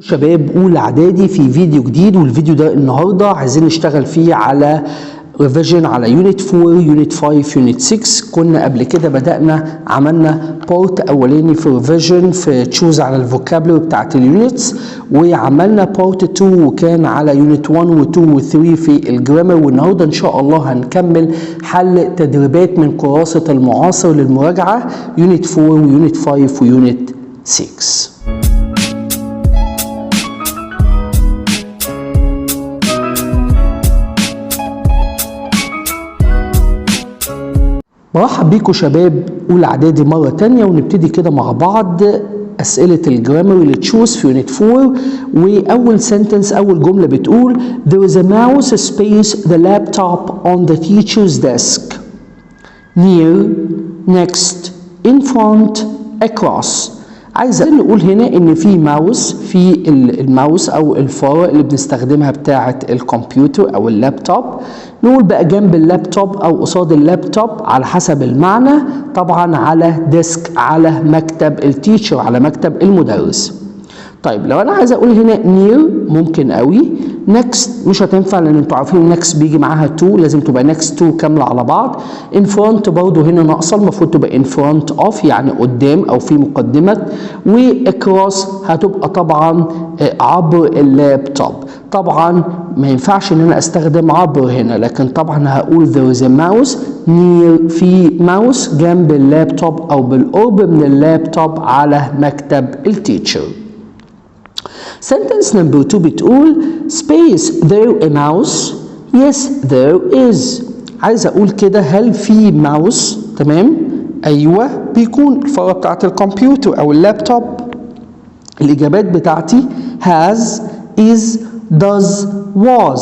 شباب اولى اعدادي في فيديو جديد، والفيديو ده النهارده عايزين نشتغل فيه على ريفيجن على يونت 4 يونت 5 يونت 6. كنا قبل كده بدأنا عملنا بارت اولاني في ريفيجن في تشوز على الفوكابلري بتاعت اليونتس، وعملنا بارت 2 وكان على يونت 1 و2 و3 في الجرامر. والنهارده ان شاء الله هنكمل حل تدريبات من كراسة المعاصر للمراجعة يونت 4 ويونت 5 ويونت 6. مرحب بيكم شباب اولى اعدادي مره تانية، ونبتدي كده مع بعض اسئله الجرامر اللي تشوز في يونت 4. واول سنتنس اول جمله بتقول there is a mouse space the laptop on the teacher's desk near next in front across. عايز نقول هنا ان في ماوس، في الماوس او الفاره اللي بنستخدمها بتاعه الكمبيوتر او اللابتوب. نقول بقى جنب اللابتوب او قصاد اللابتوب على حسب المعنى، طبعا على ديسك، على مكتب التيتشر، على مكتب المدرس. طيب لو انا عايز اقول هنا نير ممكن قوي. نكست مش هتنفع لان انتوا عارفين نكست بيجي معاها تو، لازم تبقى نكست تو كامله على بعض. ان فرونت برضه هنا ناقصه، المفروض تبقى ان فرونت اوف يعني قدام او في مقدمه. واكروس هتبقى طبعا عبر اللابتوب. طبعا ما ينفعش ان انا استخدم عبر هنا، لكن طبعا هقول there is a mouse near، في ماوس جنب اللابتوب او بالقرب من اللابتوب على مكتب التيتشر. Sentence number 2 بتقول space there a mouse? Yes there is. عايز اقول كده هل في ماوس؟ تمام، ايوه بيكون الفاره بتاعت الكمبيوتر او اللابتوب. الاجابات بتاعتي has is does was.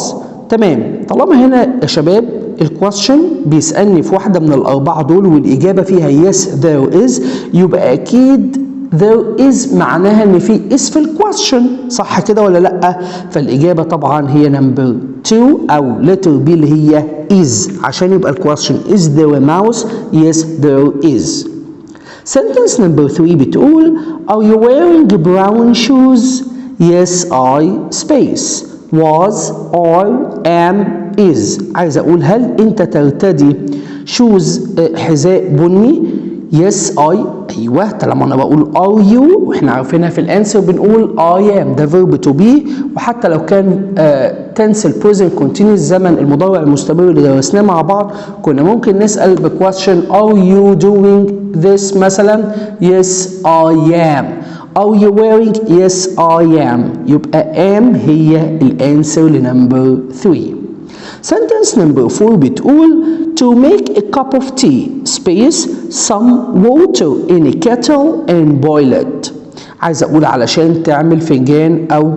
تمام، طالما هنا يا شباب الكويستشن بيسالني في واحده من الاربعه دول والاجابه فيها yes there is، يبقى اكيد there is معناها ان في is في الكويستشن، صح كده ولا لا؟ فالاجابه طبعا هي نمبر 2 او letter B اللي هي is، عشان يبقى الكويستشن is there a mouse؟ yes there is. sentence number 3 بتقول are you wearing brown shoes؟ yes I space was are am is. عايز اقول هل انت ترتدي shoes حذاء بني؟ yes I، ايوه طالما انا بقول are you واحنا عارفينها في الانسر بنقول I am، ده verb to be. وحتى لو كان tense present continuous زمن المضارع المستمر اللي درسناه مع بعض، كنا ممكن نسال بكويستشن are you doing this مثلا؟ yes I am. are you wearing؟ yes I am. يبقى am هي الانسر لنمبر 3. sentence number 4 بتقول to make a cup of tea space some water in a kettle and boil it. عايز اقول علشان تعمل فنجان او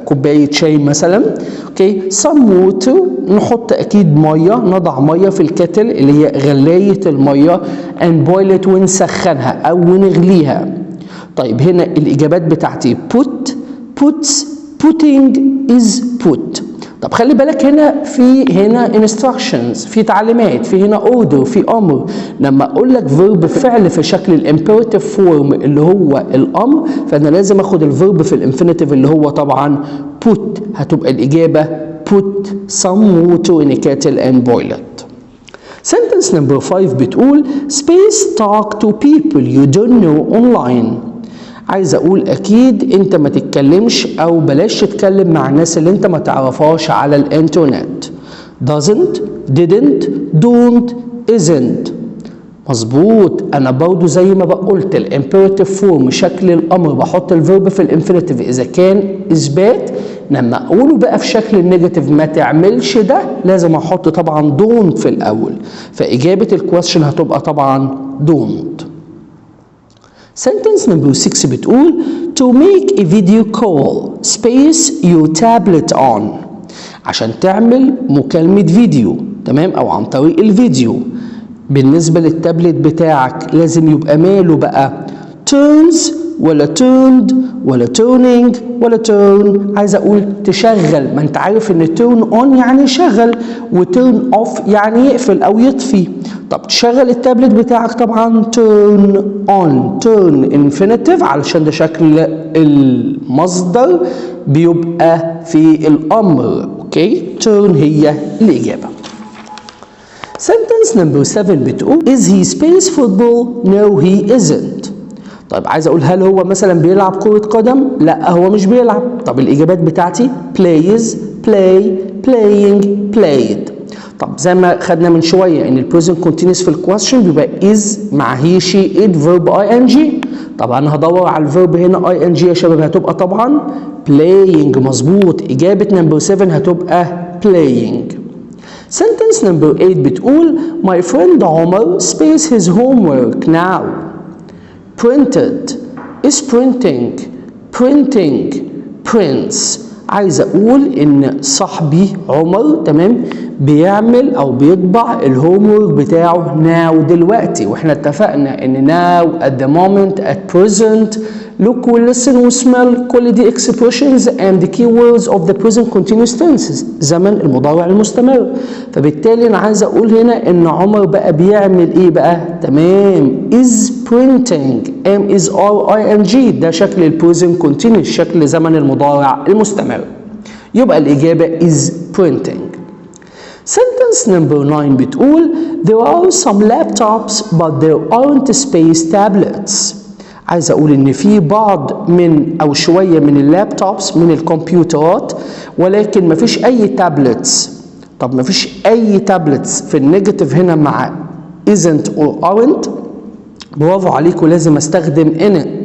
كوبايه شاي مثلا، اوكي some water نحط اكيد ميه، نضع ميه في الكتل اللي هي غلايه الميه and boil it ونسخنها او نغليها. طيب هنا الاجابات بتاعتي put puts putting is put. طب خلي بالك هنا في هنا instructions، في تعليمات، في هنا order، في امر. لما اقول لك verb فعل في شكل الامبيراتيف فورم اللي هو الامر، فانا لازم اخد الفيرب في الانفينيتيف اللي هو طبعا put. هتبقى الاجابه put some water in a kettle and boil it. sentence number 5 بتقول space talk to people you don't know online. عايز اقول اكيد انت ما تتكلمش او بلاش تتكلم مع الناس اللي انت ما تعرفهاش على الانترنت. doesn't didn't don't isn't. مظبوط، انا برضو زي ما قلت الامبيراتيف فورم شكل الامر بحط الفيرب في الانفينيتيف اذا كان اثبات. لما اقوله بقى في شكل النيجاتيف ما تعملش ده، لازم احط طبعا don't في الاول. فاجابه الكويستشن هتبقى طبعا don't. sentence number 6 بتقول to make a video call space your tablet on. عشان تعمل مكالمة فيديو، تمام، او عن طريق الفيديو. بالنسبة للتابلت بتاعك لازم يبقى ماله بقى turns ولا turned ولا turning ولا turn. عايز اقول تشغل، ما انت عارف ان turn on يعني يشغل و turn off يعني يقفل او يطفي. طب تشغل التابلت بتاعك طبعا turn on. turn infinitive علشان ده شكل المصدر بيبقى في الامر. اوكي turn هي الاجابه. Sentence number 7 بتقول Is he space football? No he isn't. طيب عايز اقول هل هو مثلا بيلعب كرة قدم؟ لا هو مش بيلعب. طب الاجابات بتاعتي plays, play, playing, played. طب زي ما خدنا من شويه ان البريزنت كونتينوس في الكويستشن بيبقى is مع he she it verb ing. طب انا هدور على الفيرب هنا ing يا شباب، هتبقى طبعا playing. مظبوط، اجابه نمبر 7 هتبقى playing. Sentence number 8 بتقول My friend عمر space his homework now. Printed is printing, printing, prints. عايز اقول ان صاحبي عمر تمام بيعمل او بيطبع الهومورك بتاعه now دلوقتي، واحنا اتفقنا ان now at the moment at present look و listen و smell كل دي expressions and the keywords of the present continuous tenses زمن المضارع المستمر. فبالتالي انا عايز اقول هنا ان عمر بقى بيعمل ايه بقى؟ تمام is printing am is r i n g ده شكل ال present continuous شكل زمن المضارع المستمر. يبقى الاجابه is printing. Sentence number 9 بتقول There are some laptops but there aren't space tablets. عايز اقول ان في بعض من او شويه من اللابتوبس من الكمبيوترات ولكن مفيش اي تابلتس. طب مفيش اي تابلتس في النيجاتيف هنا مع isn't or aren't. برافو عليكم، لازم استخدم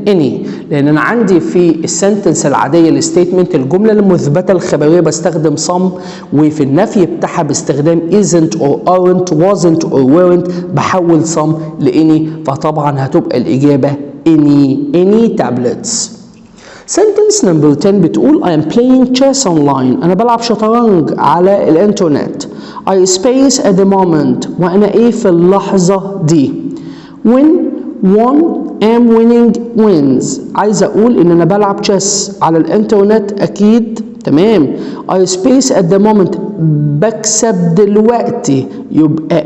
any لان انا عندي في السنتنس العاديه الستيتمنت الجمله المثبته الخبريه بستخدم some، وفي النفي بتاعها باستخدام isn't or aren't wasn't or weren't بحول some لاني، فطبعا هتبقى الاجابه any tablets. Sentence number 10 بتقول I am playing chess online. أنا بلعب شطرنج على الإنترنت. I space at the moment وأنا إيه في اللحظة دي. When one am winning wins. عايز أقول إن أنا بلعب chess على الإنترنت أكيد تمام. I space at the moment بكسب دلوقتي يبقى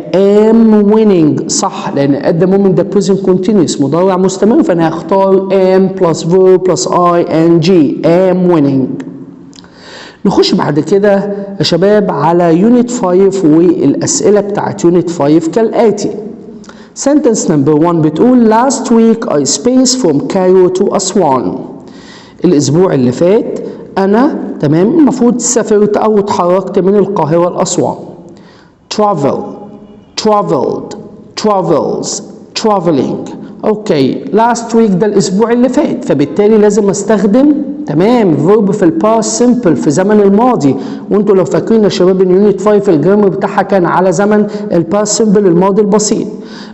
am winning صح، لأن at the moment ده present continuous مضارع مستمر، فأنا هختار am plus verb plus ing am winning. نخش بعد كده يا شباب على unit 5 والأسئلة بتاعت unit 5 كالآتي. Sentence number 1 بتقول Last week I spaced from Cairo to Aswan. الأسبوع اللي فات أنا تمام المفروض سافرت أو اتحركت من القاهرة لأسوان. Travel, traveled, travels, traveling. اوكي last week ده الأسبوع اللي فات، فبالتالي لازم استخدم تمام verb في الباست simple في زمن الماضي. وانتوا لو فاكرين يا شباب ان يونت 5 الجرامر بتاعها كان على زمن الباست simple الماضي البسيط.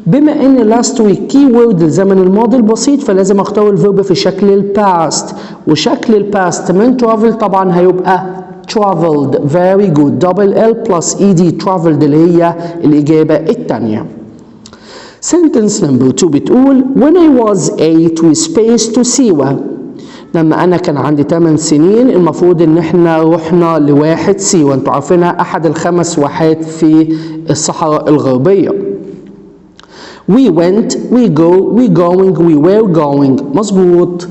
بما ان last week key word لزمن الماضي البسيط فلازم اختار الفيرب في شكل الباست، وشكل الباست من travel طبعا هيبقى traveled. very good double L plus ED traveled اللي هي الإجابة الثانية. Sentence number 2 بتقول When I was 8 we spaced to سيوة. لما أنا كان عندي 8 سنين المفروض إن إحنا رحنا لواحد سيوة. أنتوا عارفينها أحد الخمس واحات في الصحراء الغربية. We went, we go, we going, we were going. مظبوط.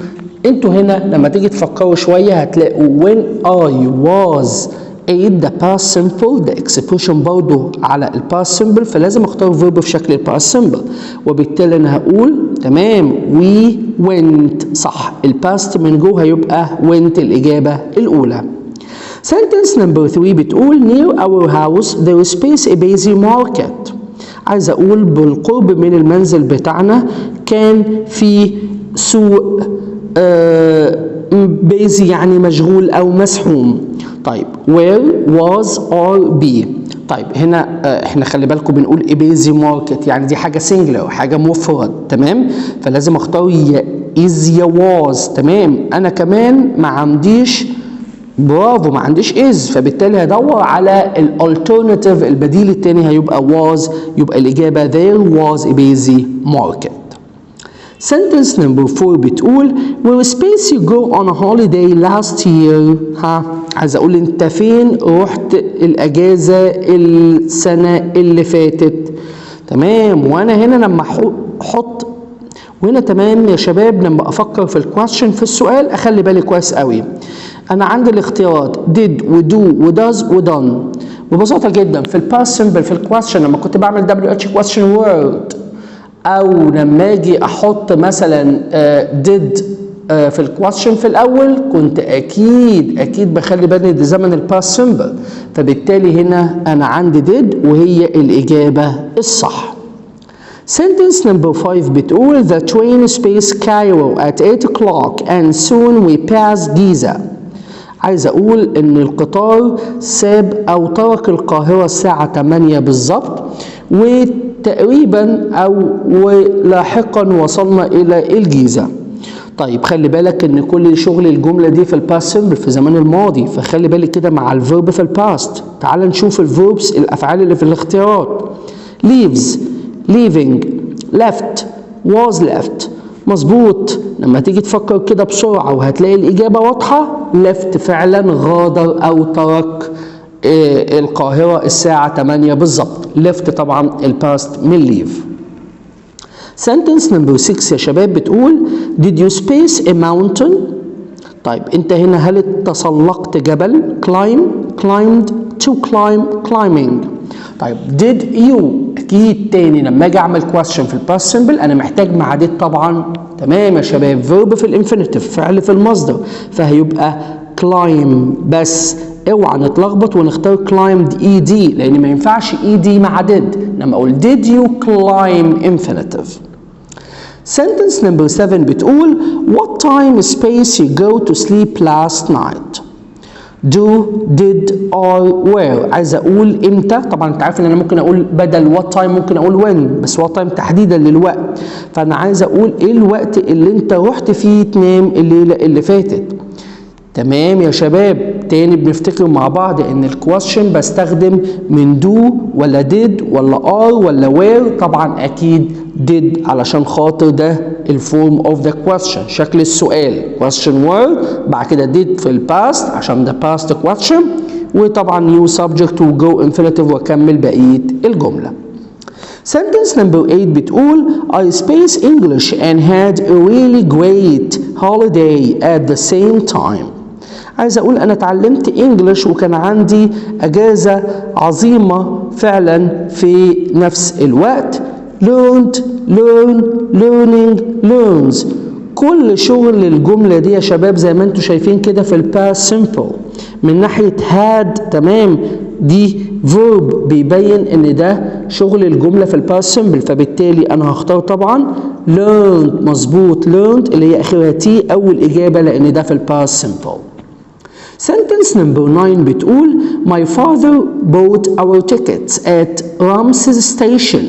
أنتوا هنا لما تيجي تفكروا شوية هتلاقوا when I was 8 ده past simple ده expression برضه على ال past simple، فلازم اختار verb في شكل ال past simple، وبالتالي انا هقول تمام we went صح. ال past من جوه هيبقى went الإجابة الأولى. Sentence number 3 بتقول near our house there is space a busy market. عايز أقول بالقرب من المنزل بتاعنا كان في سوق busy يعني مشغول أو مسحوم. طيب where was or be. طيب هنا احنا خلي بالكم بنقول a busy market يعني دي حاجة singular حاجة مفرد تمام، فلازم اختار يا is يا was تمام. انا كمان ما عنديش برافو ما عنديش is، فبالتالي هدور على الالترناتيف البديل التاني هيبقى was، يبقى الإجابة there was a busy market. sentence number 4 بتقول where space you go on a holiday last year. عايز اقول انت فين رحت الاجازة السنة اللي فاتت. تمام. وانا هنا لما احط وهنا تمام يا شباب لما افكر في الكويستشن في السؤال اخلي بالي كويس قوي. انا عندي الاختيارات did وdo وdoes ودone. ببساطة جدا في الباست سمبل في الكويستشن لما كنت بعمل WH question word او لما اجي احط مثلا did في الكويستشن في الاول كنت اكيد بخلي بالي ده زمن الباست سمبل، فبالتالي هنا انا عندي did وهي الاجابة الصح. Sentence number 5 بتقول the train space Cairo at 8 o'clock and soon we pass Giza. عايز اقول ان القطار ساب او ترك القاهرة الساعة 8 بالظبط وتقريبا او ولاحقا وصلنا الى الجيزة. طيب خلي بالك ان كل شغل الجملة دي في الباست سمبل في زمان الماضي، فخلي بالك كده مع الفيرب في الباست. تعال نشوف الفيربس الافعال اللي في الاختيارات. leaves leaving left was left. مظبوط. لما تيجي تفكر كده بسرعة وهتلاقي الإجابة واضحة left فعلا غادر أو ترك القاهرة الساعة 8 بالظبط. left طبعا الباست من leave. sentence number 6 يا شباب بتقول did you space a mountain. طيب انت هنا هل تسلقت جبل climbed to climb climbing. طيب did you اكيد تاني لما اجي اعمل question في الباست سمبل انا محتاج مع did طبعا. تمام يا شباب verb في الانفينيتيف فعل في المصدر فهيبقى climb بس اوعى نتلخبط ونختار climbed ed لان ما ينفعش ed مع did. لما اقول did you climb infinitive. sentence number 7 بتقول what time space you go to sleep last night. do did or where. عايز اقول امتى. طبعا انت عارف ان انا ممكن اقول بدل what time ممكن اقول when بس what time تحديدا للوقت، فانا عايز اقول ايه الوقت اللي انت رحت فيه تنام الليله اللي فاتت. تمام يا شباب. تاني بنفتكر مع بعض ان الكويستشن بستخدم من do ولا did ولا are ولا where. طبعا اكيد did علشان خاطر ده الفورم اوف ذا question شكل السؤال question were بعد كده did في الباست عشان ده past question وطبعا new subject و go infinitive واكمل بقيه الجمله. sentence number 8 بتقول I space English and had a really great holiday at the same time. عايز اقول انا اتعلمت انجلش وكان عندي اجازه عظيمه فعلا في نفس الوقت. learned learn learning learns. كل شغل الجمله دي يا شباب زي ما انتم شايفين كده في الباست سمبل من ناحيه had. تمام. دي verb بيبين ان ده شغل الجمله في الباست سمبل فبالتالي انا هختار طبعا learned. مظبوط learned اللي هي اخرها تي اول اجابه لان ده في الباست سمبل. sentence number 9 بتقول my father bought our tickets at Ramses station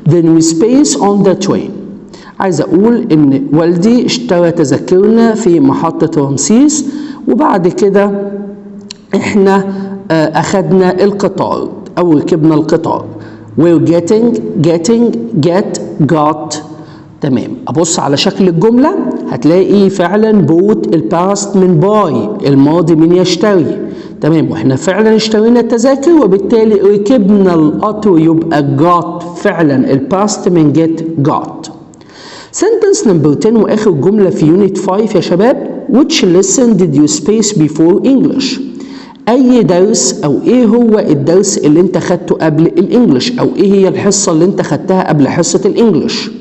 then we space on the train. عايز اقول ان والدي اشترى تذاكرنا في محطة رمسيس وبعد كده احنا اخدنا القطار او ركبنا القطار. we're getting get got. تمام. ابص على شكل الجمله هتلاقي فعلا بوت الباست من باي الماضي من يشتري. تمام. واحنا فعلا اشترينا التذاكر وبالتالي ركبنا القطر يبقى got فعلا الباست من get got. sentence number 10 واخر جمله في unit 5 يا شباب which lesson did you space before English. اي درس او ايه هو الدرس اللي انت خدته قبل الانجليش او ايه هي الحصه اللي انت خدتها قبل حصه الانجليش.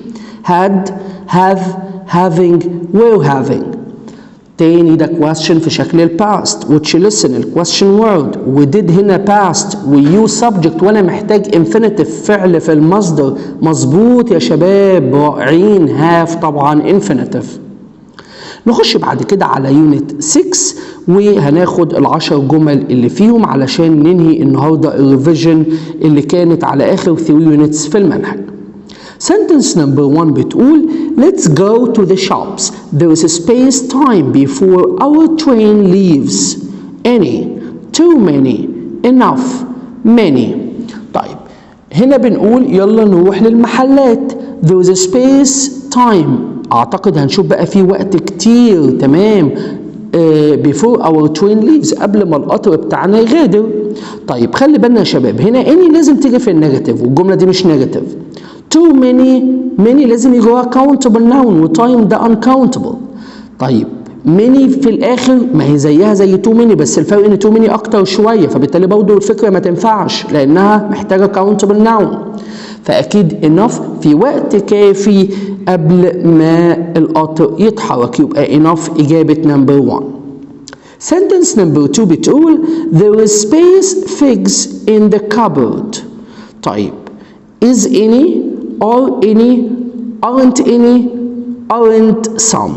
had have having were having. تاني ده question في شكل الباست which listen الquestion word ودid هنا past ويو subject وانا محتاج infinitive فعل في المصدر. مظبوط يا شباب رائعين have طبعا infinitive. نخش بعد كده على يونت 6 وهناخد ال10 جمل اللي فيهم علشان ننهي النهارده الريفيجن اللي كانت على اخر 3 يونتس في المنهج. sentence number 1 بتقول let's go to the shops there is a space time before our train leaves. any too many enough many. طيب هنا بنقول يلا نروح للمحلات there is a space time اعتقد هنشوف بقى في وقت كتير تمام before our train leaves قبل ما القطر بتاعنا يغادر. طيب خلي بالنا يا شباب هنا any لازم تيجي في النيجاتيف والجمله دي مش نيجاتيف. too many لازم يجي وراها countable noun وتايم ده uncountable. طيب many في الاخر ما هي زيها زي too many بس الفرق ان too many اكتر شويه فبالتالي برضه الفكره ما تنفعش لانها محتاجه countable noun. فاكيد enough في وقت كافي قبل ما القطر يتحرك يبقى enough اجابه نمبر 1. sentence نمبر 2 بتقول there is space figs in the cupboard. طيب is any are any aren't any aren't some.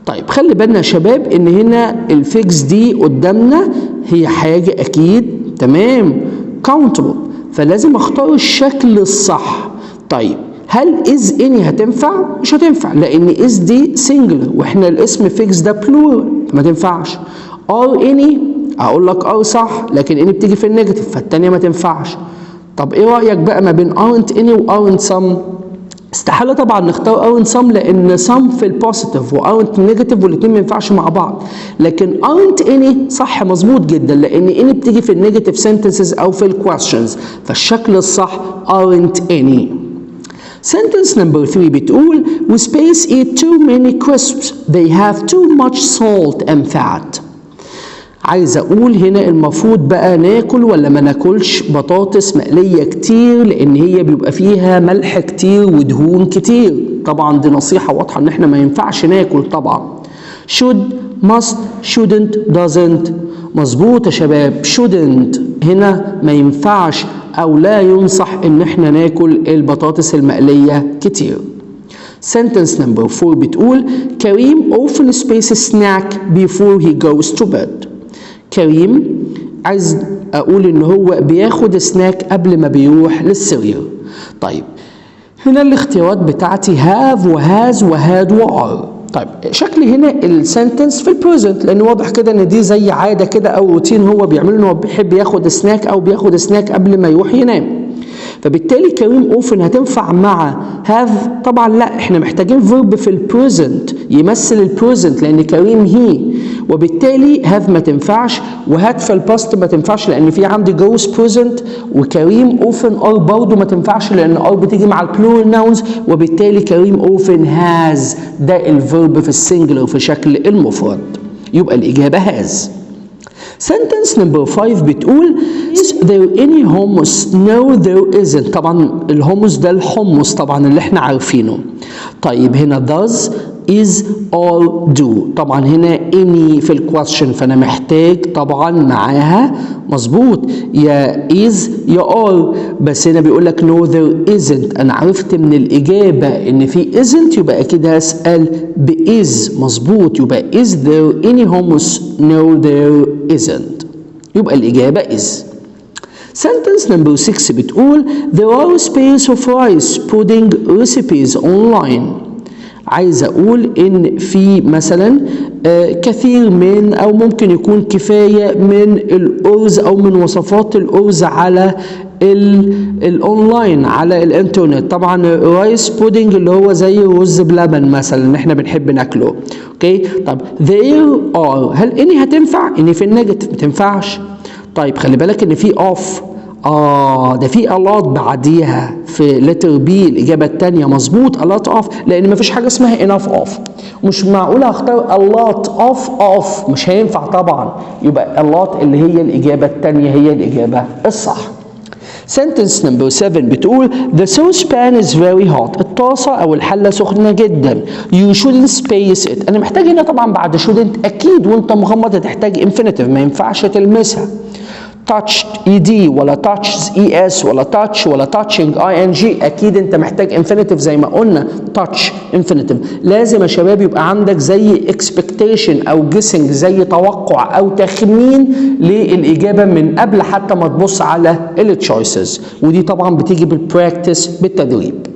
طيب خلي بالنا يا شباب ان هنا الفيكس دي قدامنا هي حاجه اكيد تمام countable فلازم اختار الشكل الصح. طيب هل is any هتنفع؟ مش هتنفع لان is دي singular واحنا الاسم fix ده plural ما تنفعش. are any اقول لك are صح لكن any بتيجي في النيجاتيف فالتانية ما تنفعش. طب ايه رأيك بقى ما بين aren't any و aren't some؟ استحالة طبعا نختار aren't some لان some في البوزيتيف و aren't نيجاتيف والاتنين ما ينفعش مع بعض. لكن aren't any صح مظبوط جدا لان any بتيجي في النيجاتيف sentences او في الكويستشنز فالشكل الصح aren't any. sentence number 3 بتقول we space eat too many crisps they have too much salt and fat. عايز اقول هنا المفروض بقى ناكل ولا ما ناكلش بطاطس مقليه كتير لان هي بيبقى فيها ملح كتير ودهون كتير. طبعا دي نصيحه واضحه ان احنا ما ينفعش ناكل طبعا. should must shouldn't doesn't مظبوط يا شباب shouldn't هنا ما ينفعش او لا ينصح ان احنا ناكل البطاطس المقليه كتير. sentence number 4 بتقول كريم often spaces snack before he goes to bed. كريم عايز اقول ان هو بياخد سناك قبل ما بيروح للسرير. طيب هنا الاختيارات بتاعتي have وهاز وهاد وار. طيب شكلي هنا السنتنس في البريزنت لان واضح كده ان دي زي عاده كده او روتين هو بيعمله ان هو بيحب ياخد سناك او بياخد سناك قبل ما يروح ينام. فبالتالي كريم اوفن هتنفع مع هاف؟ طبعا لا احنا محتاجين فيرب في البريزنت يمثل البريزنت لان كريم هي وبالتالي هاف ما تنفعش وهات في الباست ما تنفعش لان في عندي جوز بريزنت وكريم اوفن ار برضه ما تنفعش لان ار بتيجي مع البلورال ناونز وبالتالي كريم اوفن هاز ده الفيرب في السنجلر في شكل المفرد يبقى الاجابه هاز. sentence number 5 بتقول is there any hummus? No there isn't. طبعا الهوموس ده الحمص طبعا اللي احنا عارفينه. طيب هنا does is or do طبعا هنا any في الكويستشن فانا محتاج طبعا معاها مظبوط يا is يا or بس هنا بيقول لك no there isn't. انا عرفت من الاجابه ان في isn't يبقى اكيد هسال is مظبوط يبقى is there any hummus? No there isn't يبقى الاجابه is. sentence number 6 بتقول there are space of rice pudding recipes online. عايز اقول ان في مثلا كثير من او ممكن يكون كفايه من الارز او من وصفات الارز على الاونلاين على الانترنت. طبعا رايس بودنج اللي هو زي رز بلبن مثلا احنا بنحب ناكله. اوكي طب there are هل اني هتنفع؟ اني في النيجاتيف ما تنفعش. طيب خلي بالك ان في اوف ده في a lot بعديها في letter B الإجابة التانية مظبوط a lot of لأن مفيش حاجة اسمها enough of مش معقول هختار a lot of مش هينفع طبعا يبقى a lot اللي هي الإجابة التانية هي الإجابة الصح. sentence number 7 بتقول the saucepan is very hot. الطاسة أو الحلة سخنة جدا. you shouldn't space it. أنا محتاج هنا طبعا بعد shouldn't أكيد وأنت مغمض هتحتاج infinitive ما ينفعش تلمسها. touched ed ولا touches es ولا touch ولا touching ing اكيد انت محتاج infinitive زي ما قلنا touch infinitive. لازم يا شباب يبقى عندك زي expectation او guessing زي توقع او تخمين للاجابه من قبل حتى ما تبص على التشويسز ودي طبعا بتيجي بالبراكتس بالتدريب.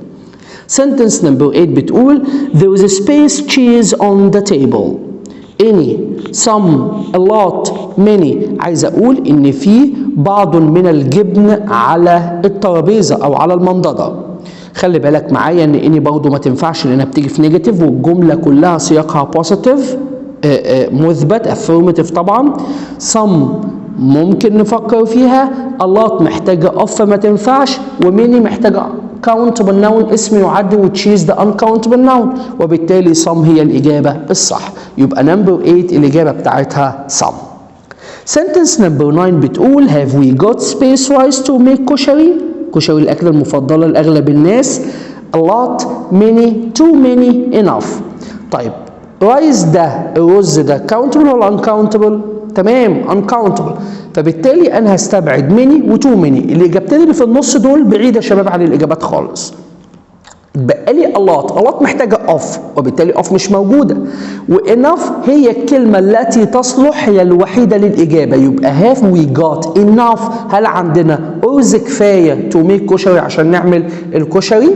sentence number 8 بتقول there is a space cheese on the table. any some a lot many عايز اقول ان في بعض من الجبن على الترابيزه او على المنضده. خلي بالك معايا ان اني برضو ما تنفعش لانها بتيجي في نيجاتيف والجمله كلها سياقها بوزيتيف مثبت affirmative طبعا. some ممكن نفكر فيها، a lot محتاجه of فما تنفعش، وميني محتاجه countable noun اسم يعد which is the uncountable noun، وبالتالي some هي الاجابه الصح. يبقى number 8 الاجابه بتاعتها some. sentence number 9 بتقول have we got space rice to make كشري؟ كشري الأكلة المفضلة لأغلب الناس. a lot many too many enough. طيب رايس ده الرز ده countable ولا uncountable؟ تمام uncountable، فبالتالي أنا هستبعد many و too many. الإجابتين اللي في النص دول بعيدة يا شباب عن الإجابات خالص. اتبقى لي a lot محتاجة of وبالتالي of مش موجودة، وenough هي الكلمة التي تصلح هي الوحيدة للإجابة. يبقى have we got enough، هل عندنا أرز كفاية to make كشري عشان نعمل الكشري؟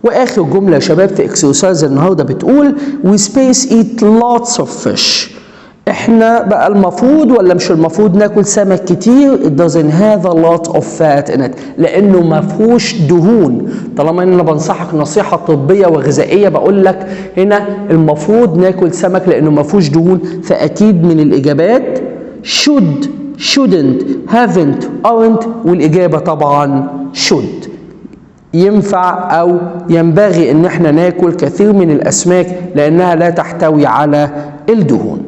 وآخر جملة يا شباب في exercise النهاردة بتقول we space eat lots of fish. احنا بقى المفروض ولا مش المفروض ناكل سمك كتير؟ it doesn't have a lot of fat in it، لانه ما فيهوش دهون. طالما ان انا بنصحك نصيحه طبيه وغذائيه بقول لك هنا المفروض ناكل سمك لانه ما فيهوش دهون، فاكيد من الاجابات should shouldn't haven't aren't، والاجابه طبعا should. ينفع او ينبغي ان احنا ناكل كثير من الاسماك لانها لا تحتوي على الدهون.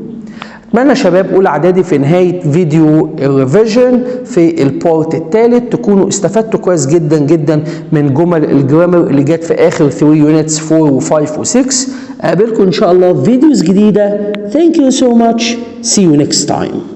اتمنى شباب اولى اعدادي في نهايه فيديو الريفيجن في البارت الثالث تكونوا استفدتوا كويس جدا جدا من جمل الجرامر اللي جت في اخر 3 يونتس 4 و5 و6. اقابلكم ان شاء الله في فيديوز جديده. Thank you so much. See you next time.